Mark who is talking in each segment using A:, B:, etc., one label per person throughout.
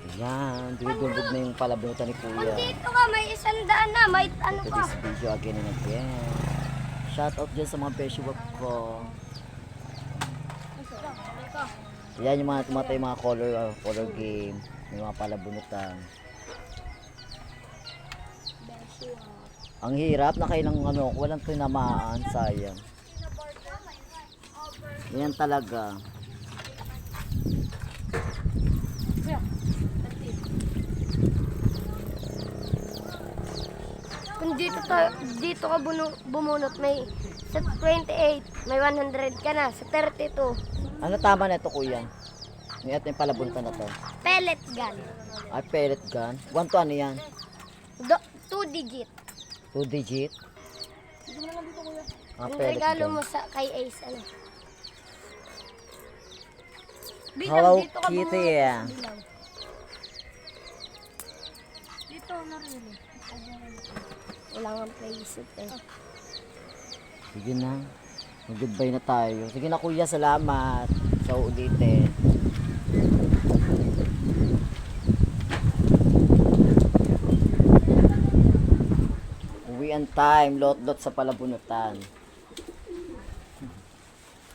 A: Ayan, dinudubog na yung palabunutan ni Kuya.
B: Dito ka, may 100 na, may ano
A: To
B: pa.
A: this video again and again. Shout out dyan sa mga beshiwap ko. Ayan yung mga tumatay mga color game. Yung mga palabunutan. Ang hirap na kailang ano, walang tinamaan, sayang. Yan talaga.
B: Kung dito ka bumunot, may sa 28, may 100 ka na, sa 32,
A: Ano tama na ito, Kuya? Ito yung palabunutan na to.
B: pellet gun.
A: Ay, pellet gun. 1 to ano yan?
B: 2 digit.
A: 2 digit? Ah,
B: Yung
A: pellet
B: regalo
A: gun.
B: mo sa kay Ace, ano?
A: Hello,
B: dito ka
A: Kitty,
B: bumunot,
A: yeah.
B: bilang. Dito na rin. Wala nga paisip eh.
A: Sige na. Mag-goodbye na tayo. Sige na, Kuya, salamat sa uulitin. Uwian time, lot-lot sa palabunutan.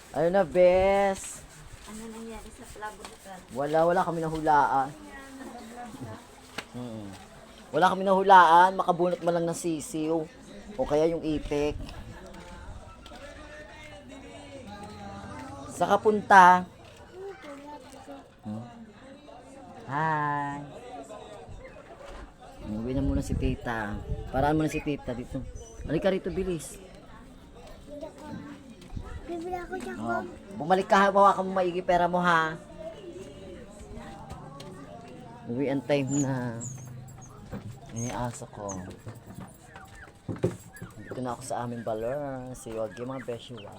A: Ano na, bes?
B: Ano nangyari sa palabunutan?
A: Wala kami nahulaan. Wala kami nahulaan, makabunot mo lang ng sisiw. O kaya yung ipek. Sa kapunta. Hi. Uwi na muna si tita. Paraan mo na si tita dito. Halika rito, bilis.
B: Bibili ako siya ko.
A: Oh, bumalik ka, hawakan mo maigi pera mo ha. Uwian time na. May aso ko. Dito na ako sa aming baler. Si Wagi mga beshiwa.